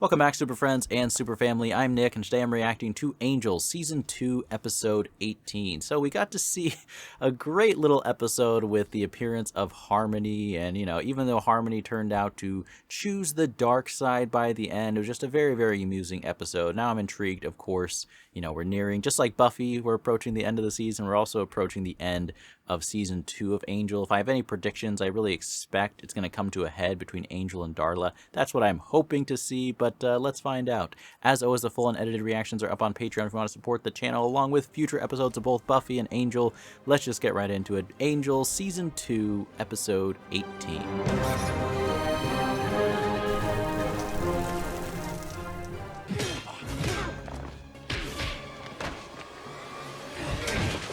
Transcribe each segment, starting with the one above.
Welcome back, Super Friends and Super Family. I'm Nick, and today I'm reacting to Angel, Season 2, Episode 18. So we got to see a great little episode with the appearance of Harmony, and, you know, even though Harmony turned out to choose the dark side by the end, it was just a very, very amusing episode. Now I'm intrigued, of course. You know, we're nearing, just like Buffy, we're approaching the end of the season. We're also approaching the end of Season 2 of Angel. If I have any predictions, I really expect it's going to come to a head between Angel and Darla. That's what I'm hoping to see, but let's find out. As always, the full unedited reactions are up on Patreon if you want to support the channel, along with future episodes of both Buffy and Angel. Let's just get right into it. Angel, Season 2, Episode 18.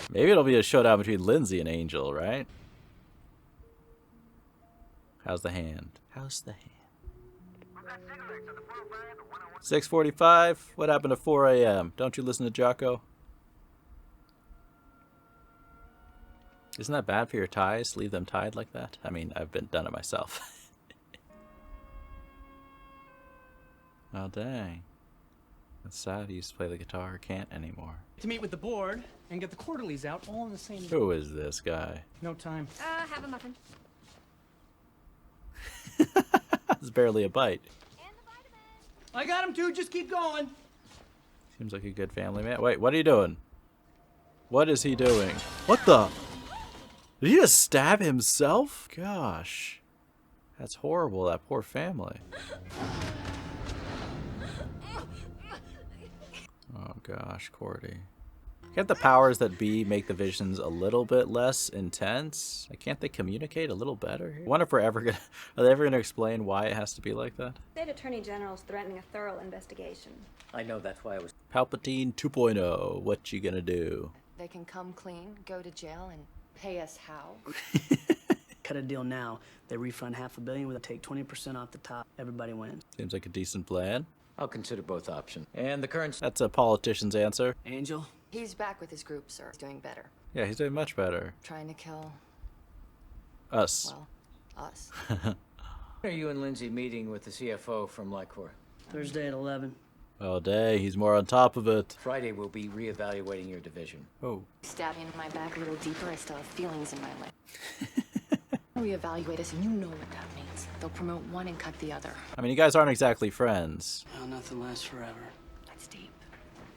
Maybe it'll be a showdown between Lindsay and Angel, right? How's the hand? How's the hand? 6:45? What happened to 4 a.m.? Don't you listen to Jocko? Isn't that bad for your ties? Leave them tied like that? I mean, I've done it myself. Oh, dang. That's sad. He used to play the guitar. Can't anymore. To meet with the board and get the quarterlies out all in the same. Who is this guy? No time. Have a muffin. It's barely a bite. And the vitamin. I got him too. Just keep going. Seems like a good family man. Wait, what are you doing? What is he doing? What the? Did he just stab himself? Gosh. That's horrible, that poor family. Oh gosh, Cordy. Can't the powers that be make the visions a little bit less intense? Like, can't they communicate a little better here? I wonder if we're ever gonna, are they ever gonna explain why it has to be like that? State Attorney General's threatening a thorough investigation. I know, that's why I was... Palpatine 2.0, what you gonna do? They can come clean, go to jail, and pay us how? Cut a deal now. They refund $500 million. We'll take 20% off the top. Everybody wins. Seems like a decent plan. I'll consider both options. And the current... That's a politician's answer. Angel? He's back with his group, sir. He's doing better. Yeah, he's doing much better. Trying to kill, Us. well, us. Are you and Lindsay meeting with the CFO from Lycor? Thursday at 11. Oh, day, he's more on top of it. Friday, we'll be reevaluating your division. Oh. Stabbing my back a little deeper, I still have feelings in my leg. Reevaluate us, and you know what that means. They'll promote one and cut the other. I mean, you guys aren't exactly friends. Oh, nothing lasts forever. That's deep.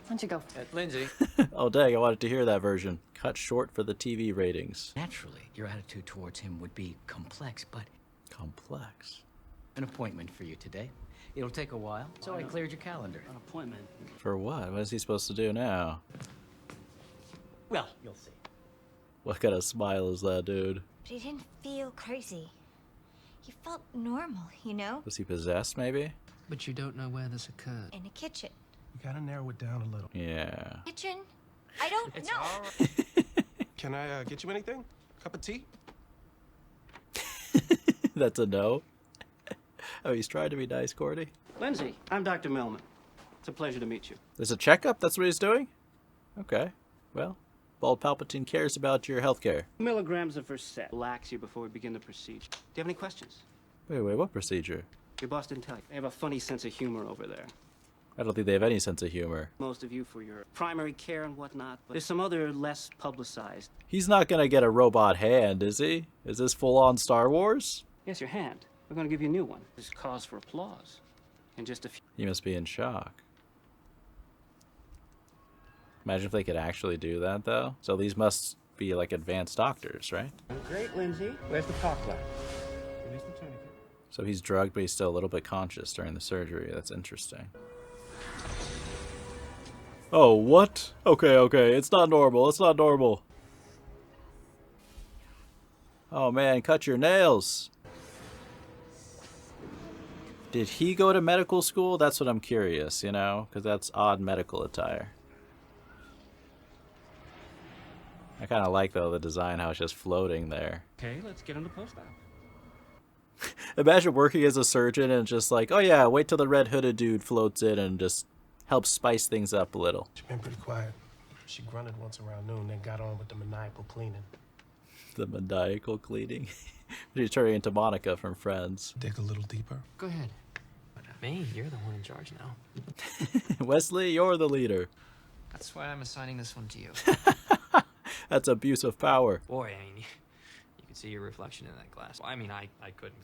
Why don't you go? Lindsay. Oh, dang, I wanted to hear that version. Cut short for the TV ratings. Naturally, your attitude towards him would be complex, but Complex. an appointment for you today. It'll take a while, so I cleared your calendar. An appointment. For what? What is he supposed to do now? Well, you'll see. What kind of smile is that, dude? But he didn't feel crazy. He felt normal, you know? Was he possessed, maybe? But you don't know where this occurred. In a kitchen. You gotta narrow it down a little. Yeah. Kitchen? I don't It's know. all right. Can I get you anything? Cup of tea? That's a no? Oh, he's trying to be nice, Cordy. Lindsay, I'm Dr. Millman. It's a pleasure to meet you. There's a checkup? That's what he's doing? Okay. Well, Bald Palpatine cares about your healthcare. Milligrams of Versed. Relax you before we begin the procedure. Do you have any questions? Wait, what procedure? Your boss didn't tell you. They have a funny sense of humor over there. I don't think they have any sense of humor. Most of you for your primary care and whatnot, but there's some other less publicized. He's not gonna get a robot hand, is he? Is this full-on Star Wars? Yes, your hand. We're going to give you a new one. There's cause for applause. In just a few. He must be in shock. Imagine if they could actually do that, though. So these must be like advanced doctors, right? Great, Lindsay. Where's the park light? Release the tourniquet. So he's drugged, but he's still a little bit conscious during the surgery. That's interesting. Oh, what? Okay. It's not normal. It's not normal. Oh, man. Cut your nails. Did he go to medical school? That's what I'm curious, you know? Because that's odd medical attire. I kind of like, though, the design, how it's just floating there. Okay, let's get him to post-op. Imagine working as a surgeon and just like, oh yeah, wait till the red hooded dude floats in and just helps spice things up a little. She's been pretty quiet. She grunted once around noon, then got on with the maniacal cleaning. The maniacal cleaning. She's turning into Monica from Friends. Dig a little deeper. Go ahead. Me? You're the one in charge now. Wesley, you're the leader. That's why I'm assigning this one to you. That's abuse of power. Boy, I mean, you could see your reflection in that glass. Well, I mean, I couldn't.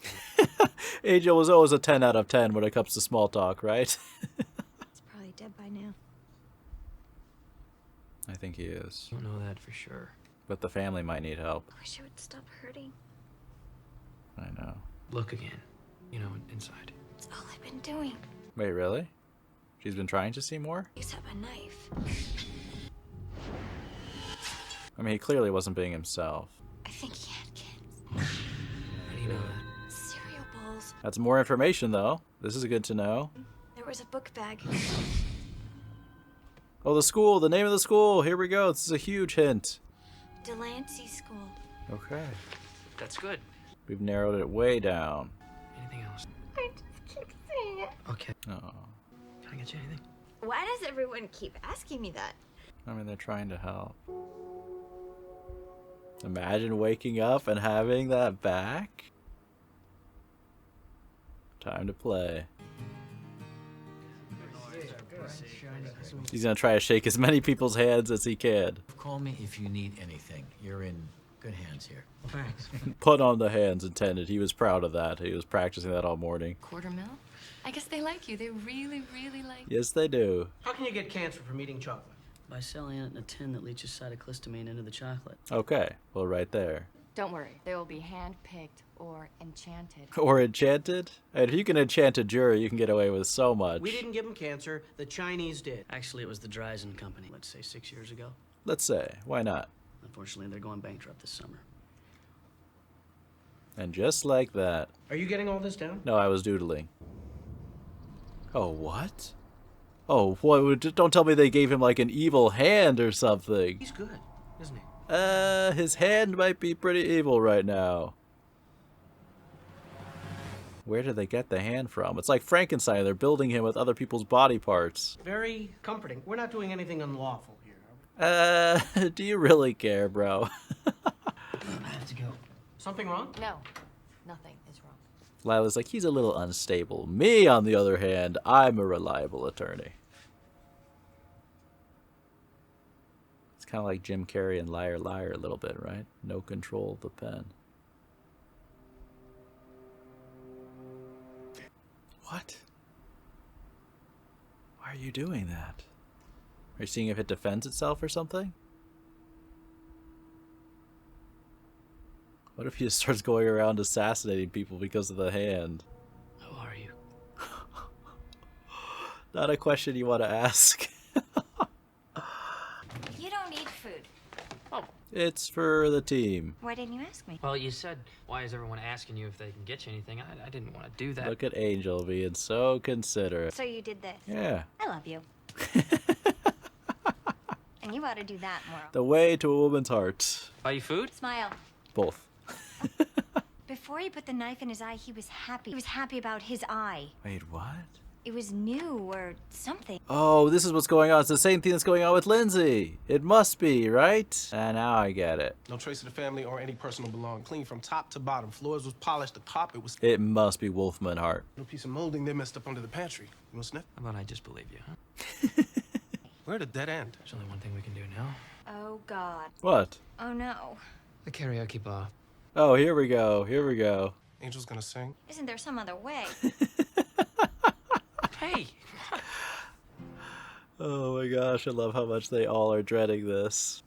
Angel was always a 10 out of 10 when it comes to small talk, right? He's probably dead by now. I think he is. I don't know that for sure. But the family might need help. I wish it would stop hurting. I know. Look again. You know, inside. It's all I've been doing. Wait, really? She's been trying to see more? Except a knife. I mean, he clearly wasn't being himself. I think he had kids. How do you know that? Cereal bowls. That's more information, though. This is good to know. There was a book bag. Oh, the school. The name of the school. Here we go. This is a huge hint. Delancey School. Okay. That's good. We've narrowed it way down. Anything else? I just keep saying it. Okay. Oh. Can I get you anything? Why does everyone keep asking me that? I mean, they're trying to help. Imagine waking up and having that back. Time to play. He's gonna try to shake as many people's hands as he can. Call me if you need anything. You're in good hands here. Thanks. Put on the hands intended. He was proud of that. He was practicing that all morning. Quarter mil? I guess they like you. They really, really like you. Yes, they do. How can you get cancer from eating chocolate? By selling it in a tin that leaches cytoclistamine into the chocolate. Okay, well, right there. Don't worry. They will be hand-picked or enchanted. Or enchanted? And if you can enchant a jury, you can get away with so much. We didn't give him cancer. The Chinese did. Actually, it was the RYYZN company, let's say 6 years ago. Let's say, why not? Unfortunately, they're going bankrupt this summer. And just like that. Are you getting all this down? No, I was doodling. Oh, what? Oh, what? Don't tell me they gave him like an evil hand or something. He's good, isn't he? His hand might be pretty evil right now. Where did they get the hand from? It's like Frankenstein. They're building him with other people's body parts. Very comforting. We're not doing anything unlawful here, are we? Do you really care, bro? I have to go. Something wrong? No, nothing is wrong. Lila's like, he's a little unstable. Me, on the other hand, I'm a reliable attorney. It's kind of like Jim Carrey and Liar Liar a little bit, right? No control of the pen. What? Why are you doing that? Are you seeing if it defends itself or something? What if he just starts going around assassinating people because of the hand? Who are you? Not a question you want to ask. You don't need food. It's for the team. Why didn't you ask me? Well, you said, why is everyone asking you if they can get you anything? I didn't want to do that. Look at Angel being so considerate. So you did this. Yeah. I love you. And you ought to do that more. The way to a woman's heart. Buy you food? Smile. Both. Before he put the knife in his eye, he was happy. He was happy about his eye. Wait, what? It was new or something. Oh, this is what's going on. It's the same thing that's going on with Lindsay. It must be, right? And now I get it. No trace of the family or any personal belongings. Clean from top to bottom. Floors was polished. The top, it was... It must be Wolfman Hart. No piece of molding they messed up under the pantry. You want to sniff? How about I just believe you, huh? Where did that end? There's only one thing we can do now. Oh, God. What? Oh, no. The karaoke bar. Oh, here we go. Here we go. Angel's gonna sing. Isn't there some other way? Hey! Oh my gosh, I love how much they all are dreading this.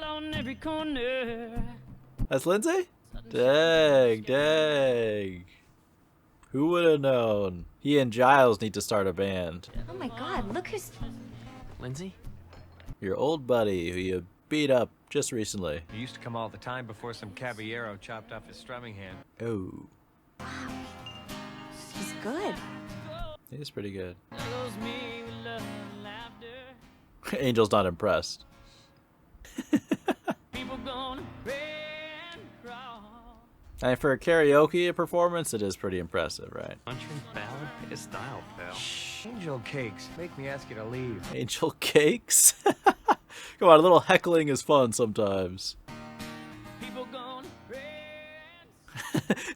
On every corner. That's Lindsay? Dang, dang. Who would have known? He and Giles need to start a band. Oh, my God. Look who's... Lindsay? Your old buddy who you beat up just recently. He used to come all the time before some caballero chopped off his strumming hand. Oh, He's good. he's pretty good. Angel's not impressed. And for a karaoke performance, it is pretty impressive, right? Country ballad? His style, pal. Angel cakes. Make me ask you to leave. Angel cakes? Come on, a little heckling is fun sometimes.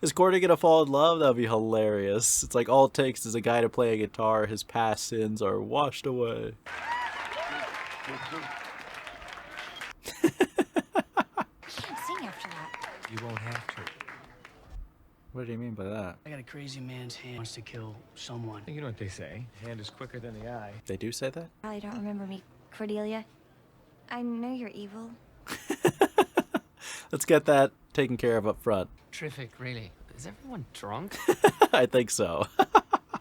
Is Courtney gonna fall in love? That'd be hilarious. It's like all it takes is a guy to play a guitar. His past sins are washed away. Can't sing after that. You won't have to. What do you mean by that? I got a crazy man's hand wants to kill someone. You know what they say. Hand is quicker than the eye. They do say that? Probably don't remember me, Cordelia. I know you're evil. Let's get that taken care of up front. Terrific, really. Is everyone drunk? I think so.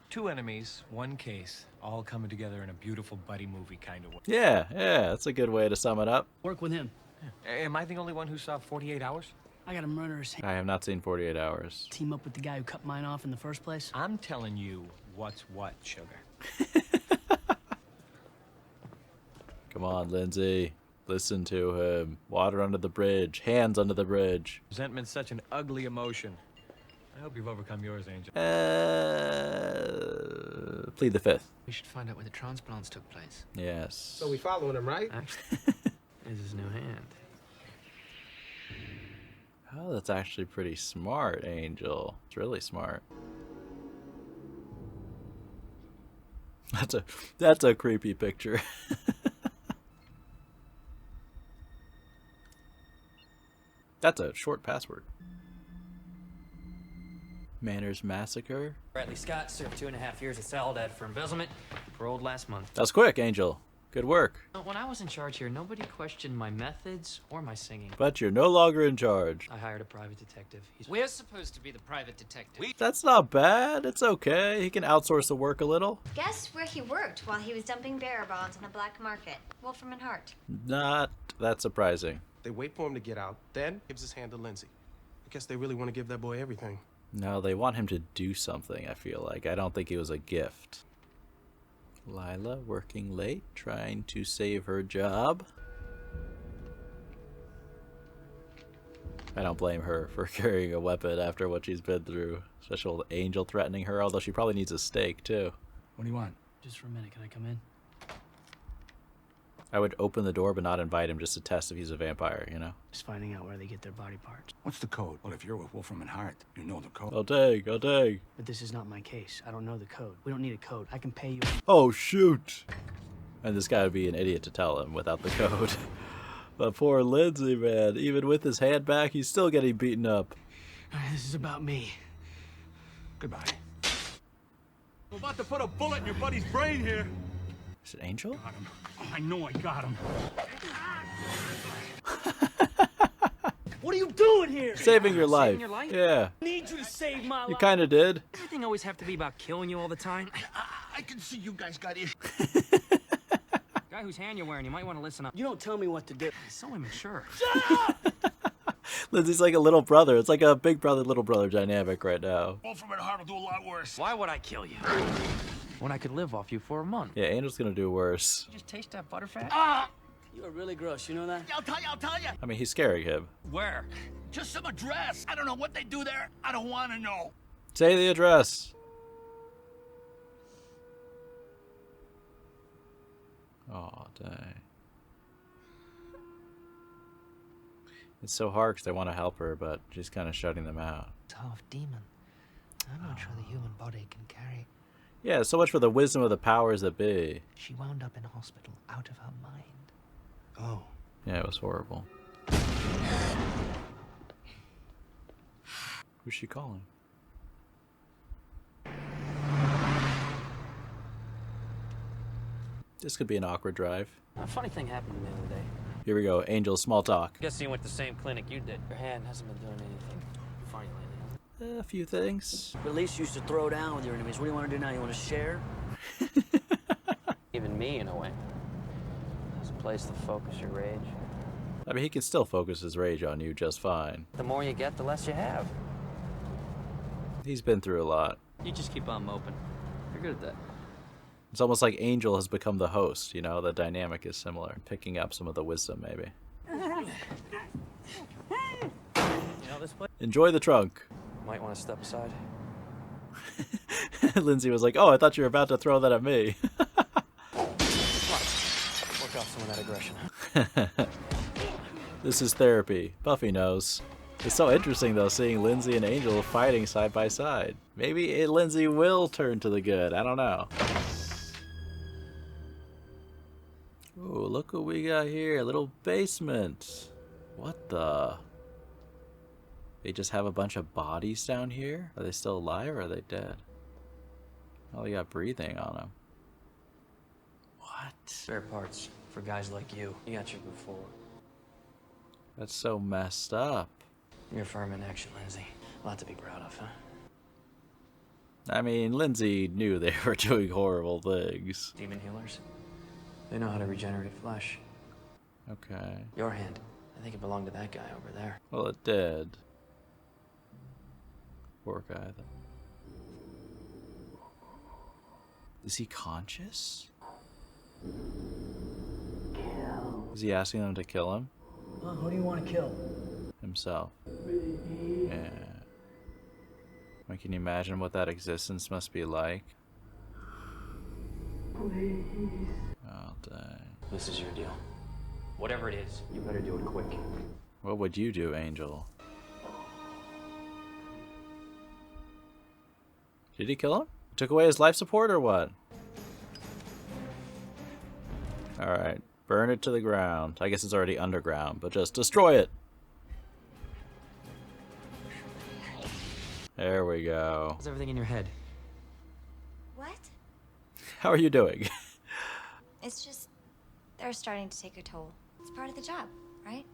Two enemies, one case, all coming together in a beautiful buddy movie kind of way. Yeah, that's a good way to sum it up. Work with him. Am I the only one who saw 48 hours? I got a murderous hand. I have not seen 48 Hours. Team up with the guy who cut mine off in the first place. I'm telling you what's what, sugar. Come on, Lindsay. Listen to him. Water under the bridge. Hands under the bridge. Resentment's such an ugly emotion. I hope you've overcome yours, Angel. Plead the fifth. We should find out where the transplants took place. Yes. So we following him, right? Actually, there's his new hand. Oh, that's actually pretty smart, Angel. It's really smart. That's a creepy picture. That's a short password. Manners Massacre. Bradley Scott served 2.5 years at Saladad for embezzlement. Paroled last month. That was quick, Angel. Good work. When I was in charge here, nobody questioned my methods or my singing. But you're no longer in charge. I hired a private detective. We're supposed to be the private detective. That's not bad. It's okay. He can outsource the work a little. Guess where he worked while he was dumping bearer bonds on the black market? Wolfram and Hart. Not that surprising. They wait for him to get out, then gives his hand to Lindsay. I guess they really want to give that boy everything. No, they want him to do something, I feel like. I don't think it was a gift. Lila working late, trying to save her job. I don't blame her for carrying a weapon after what she's been through. Especially with Angel threatening her, although she probably needs a steak, too. What do you want? Just for a minute, can I come in? I would open the door but not invite him just to test if he's a vampire, you know? Just finding out where they get their body parts. What's the code? Well, if you're with Wolfram and Hart, you know the code. I'll take. But this is not my case. I don't know the code. We don't need a code. I can pay you. Oh, shoot. And this guy would be an idiot to tell him without the code. But poor Lindsay, man. Even with his hand back, he's still getting beaten up. This is about me. Goodbye. I'm about to put a bullet in your buddy's brain here. Is it Angel? Got him. I know I got him. What are you doing here? Saving your life. your life? Yeah. I need you to save my You life. kind of did. Everything always have to be about killing you all the time. I can see you guys got issues. Guy whose hand you're wearing, you might want to listen up. You don't tell me what to do. He's so immature. Lindsay's like a little brother. It's like a big brother, little brother dynamic right now. Wolfram and Hart will do a lot worse. Why would I kill you? When I could live off you for a month. Yeah, Angel's gonna do worse. Just taste that butterfat? You are really gross, you know that? I'll tell you. I mean, he's scaring him. Where? Just some address. I don't know what they do there. I don't want to know. Say the address. Oh, dang. It's so hard because they want to help her, but she's kind of shutting them out. It's half demon. I'm not sure the human body can carry. Yeah, so much for the wisdom of the powers that be. She wound up in hospital, out of her mind. Oh. Yeah, it was horrible. Who's she calling? This could be an awkward drive. A funny thing happened to me the other day. Here we go, Angel, small talk. Guessing you went to the same clinic you did. Your hand hasn't been doing anything funny lately, A few things. But at least you used to throw down with your enemies. What do you want to do now? You want to share? Even me, in a way. There's a place to focus your rage. I mean, he can still focus his rage on you just fine. The more you get, the less you have. He's been through a lot. You just keep on moping. You're good at that. It's almost like Angel has become the host, you know? The dynamic is similar. Picking up some of the wisdom, maybe. You know this place? Enjoy the trunk. Might want to step aside. Lindsay was like, oh, I thought you were about to throw that at me. Work off some of that aggression. This is therapy. Buffy knows. It's so interesting, though, seeing Lindsay and Angel fighting side by side. Maybe Lindsay will turn to the good. I don't know. Ooh, look what we got here. A little basement. What the? They just have a bunch of bodies down here? Are they still alive or are they dead? Oh, they got breathing on them. What? Spare parts for guys like you. You got your before. That's so messed up. You're firm in action, Lindsay. A lot to be proud of, huh? I mean, Lindsay knew they were doing horrible things. Demon healers. They know how to regenerate flesh. Okay. Your hand. I think it belonged to that guy over there. Well, it did. Poor guy, though. Is he conscious? Is he asking them to kill him? Who do you want to kill? Himself. Yeah. Like, can you imagine what that existence must be like? Please. Oh, dang. This is your deal. Whatever it is, you better do it quick. What would you do, Angel? Did he kill him? Took away his life support or what? Alright. Burn it to the ground. I guess it's already underground, but just destroy it. There we go. How's everything in your head? What? How are you doing? It's just, they're starting to take a toll. It's part of the job, right?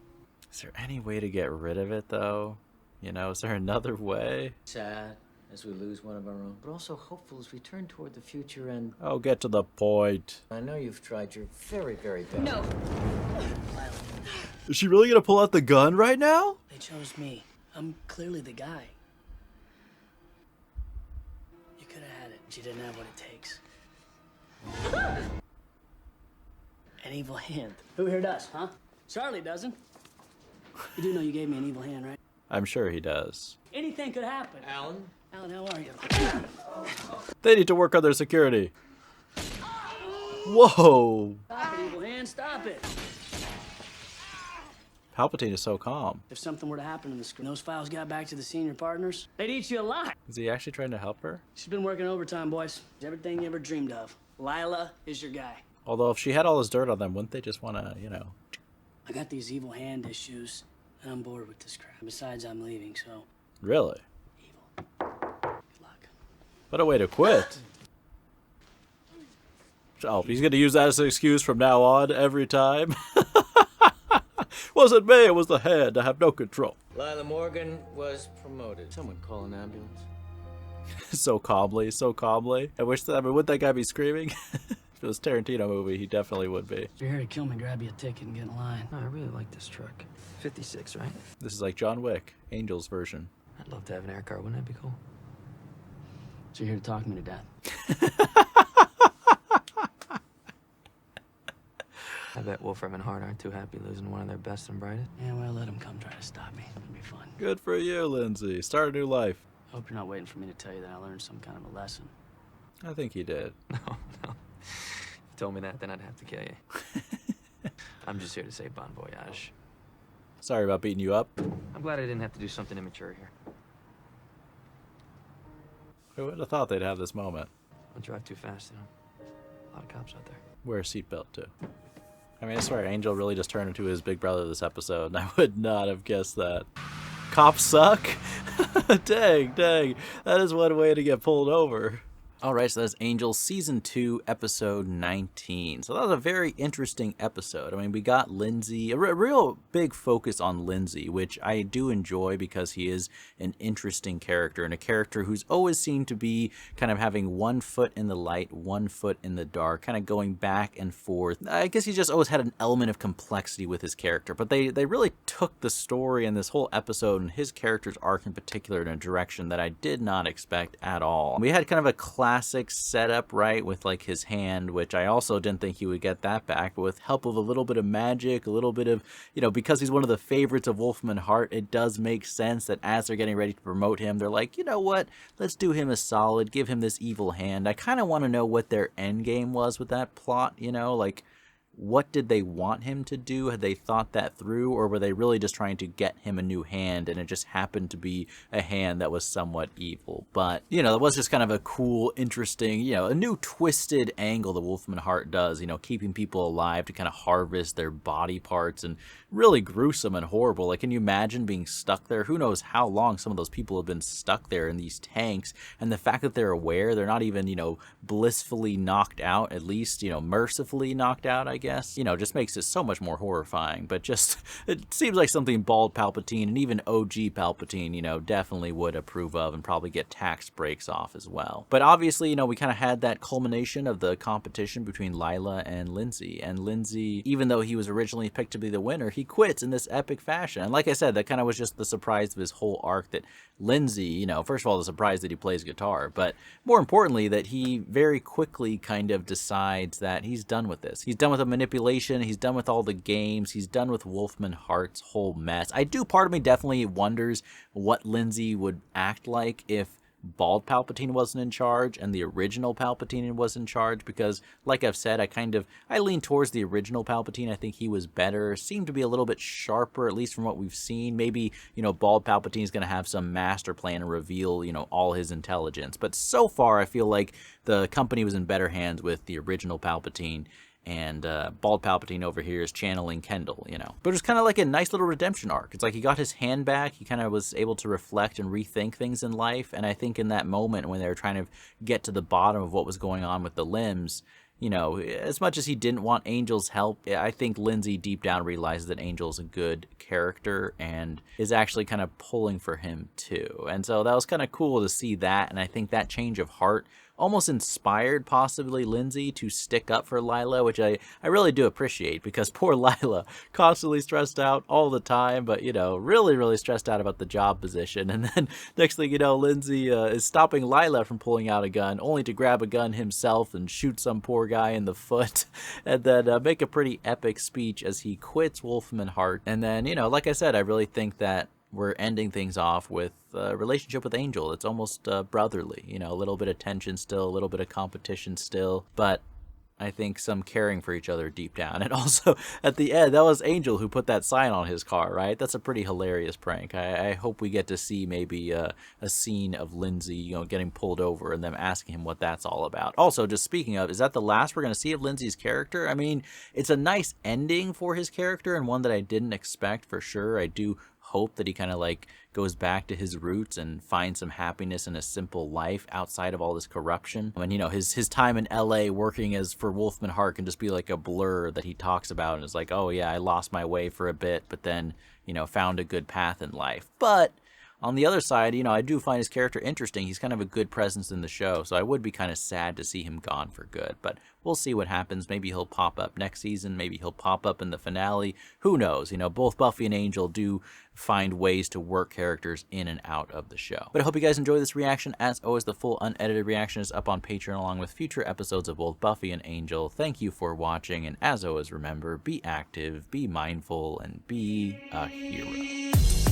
Is there any way to get rid of it, though? You know, is there another way? Sad as we lose one of our own, but also hopeful as we turn toward the future. And Oh, get to the point. I know you've tried your very, very best. No. Is she really gonna pull out the gun right now? They chose me. I'm clearly the guy. You could have had it, but you didn't have what it takes. An evil hand. Who here does, huh? Charlie doesn't. You do know you gave me an evil hand, right? I'm sure he does. Anything could happen. Alan? Alan, how are you? They need to work on their security. Whoa! Stop it, evil hand, stop it. Palpatine is so calm. If something were to happen in the school, those files got back to the senior partners, they'd eat you alive. Is he actually trying to help her? She's been working overtime, boys. Everything you ever dreamed of. Lila is your guy. Although if she had all this dirt on them, wouldn't they just want to, you know... I got these evil hand issues, and I'm bored with this crap. Besides, I'm leaving, so Really? evil. Good luck. What a way to quit. Oh, he's going to use that as an excuse from now on every time? Wasn't me, it was the head. I have no control. Lila Morgan was promoted. Someone call an ambulance. So calmly, so calmly. I wish that, I mean, would that guy be screaming? If it was a Tarantino movie, he definitely would be. If you're here to kill me, grab you a ticket and get in line. No, I really like this truck. 56, right? This is like John Wick, Angel's version. I'd love to have an air car. Wouldn't that be cool? So you're here to talk me to death. I bet Wolfram and Hart aren't too happy losing one of their best and brightest. Yeah, well, let them come try to stop me. It'll be fun. Good for you, Lindsay. Start a new life. I hope you're not waiting for me to tell you that I learned some kind of a lesson. I think he did. No. If you told me that, then I'd have to kill you. I'm just here to say bon voyage. Sorry about beating you up. I'm glad I didn't have to do something immature here. Who would have thought they'd have this moment? Don't drive too fast, you know. A lot of cops out there. Wear a seatbelt, too. I mean, I swear, Angel really just turned into his big brother this episode, and I would not have guessed that. Cops suck? Dang. That is one way to get pulled over. Alright, so that's Angel Season 2, Episode 19. So that was a very interesting episode. I mean, we got Lindsay, a real big focus on Lindsay, which I do enjoy because he is an interesting character, and a character who's always seemed to be kind of having one foot in the light, one foot in the dark, kind of going back and forth. I guess he just always had an element of complexity with his character, but they really took the story and this whole episode and his character's arc in particular in a direction that I did not expect at all. We had kind of a classic setup, right, with like his hand, which I also didn't think he would get that back, but with help of a little bit of magic, a little bit of, you know, because he's one of the favorites of Wolfram and Hart, it does make sense that as they're getting ready to promote him, they're like, you know what, let's do him a solid, give him this evil hand. I kind of want to know what their end game was with that plot, you know, like, what did they want him to do? Had they thought that through, or were they really just trying to get him a new hand, and it just happened to be a hand that was somewhat evil? But, you know, it was just kind of a cool, interesting, you know, a new twisted angle the Wolfman Heart does, you know, keeping people alive to kind of harvest their body parts, and really gruesome and horrible. Like, can you imagine being stuck there? Who knows how long some of those people have been stuck there in these tanks, and the fact that they're aware, they're not even, you know, blissfully knocked out, at least, you know, mercifully knocked out, I guess, you know, just makes it so much more horrifying. But just, it seems like something bald Palpatine and even OG Palpatine, you know, definitely would approve of, and probably get tax breaks off as well. But obviously, you know, we kind of had that culmination of the competition between Lila and Lindsay, and Lindsay, even though he was originally picked to be the winner, he quits in this epic fashion. And like I said, that kind of was just the surprise of his whole arc, that Lindsay, you know, first of all, the surprise that he plays guitar, but more importantly, that he very quickly kind of decides that he's done with this. He's done with the manipulation, he's done with all the games, he's done with Wolfman Heart's whole mess. Part of me definitely wonders what Lindsay would act like if bald Palpatine wasn't in charge and the original Palpatine was in charge, because like I've said, I lean towards the original Palpatine. I think he was better, seemed to be a little bit sharper, at least from what we've seen. Maybe, you know, bald Palpatine is going to have some master plan and reveal, you know, all his intelligence, but so far I feel like the company was in better hands with the original Palpatine, and bald Palpatine over here is channeling Kendall, you know. But it was kind of like a nice little redemption arc. It's like he got his hand back, he kind of was able to reflect and rethink things in life, and I think in that moment when they were trying to get to the bottom of what was going on with the limbs, you know, as much as he didn't want Angel's help, I think Lindsay deep down realizes that Angel's a good character and is actually kind of pulling for him too. And so that was kind of cool to see that, and I think that change of heart almost inspired possibly Lindsay to stick up for Lila, which I really do appreciate, because poor Lila, constantly stressed out all the time, but, you know, really, really stressed out about the job position. And then next thing you know, Lindsay is stopping Lila from pulling out a gun, only to grab a gun himself and shoot some poor guy in the foot, and then make a pretty epic speech as he quits Wolfman Heart. And then, you know, like I said, I really think that we're ending things off with a relationship with Angel. It's almost brotherly, you know, a little bit of tension still, a little bit of competition still, but I think some caring for each other deep down. And also, at the end, that was Angel who put that sign on his car, right? That's a pretty hilarious prank. I hope we get to see maybe a scene of Lindsay, you know, getting pulled over and them asking him what that's all about. Also, just speaking of, is that the last we're going to see of Lindsay's character? I mean, it's a nice ending for his character, and one that I didn't expect for sure. I do hope that he kind of like goes back to his roots and finds some happiness in a simple life outside of all this corruption. I mean, you know, his time in LA working as for Wolfman Heart can just be like a blur that he talks about, and is like, oh yeah, I lost my way for a bit, but then, you know, found a good path in life. But on the other side, you know, I do find his character interesting. He's kind of a good presence in the show, so I would be kind of sad to see him gone for good. But we'll see what happens. Maybe he'll pop up next season. Maybe he'll pop up in the finale. Who knows? You know, both Buffy and Angel do find ways to work characters in and out of the show. But I hope you guys enjoy this reaction. As always, the full unedited reaction is up on Patreon, along with future episodes of both Buffy and Angel. Thank you for watching, and as always, remember, be active, be mindful, and be a hero.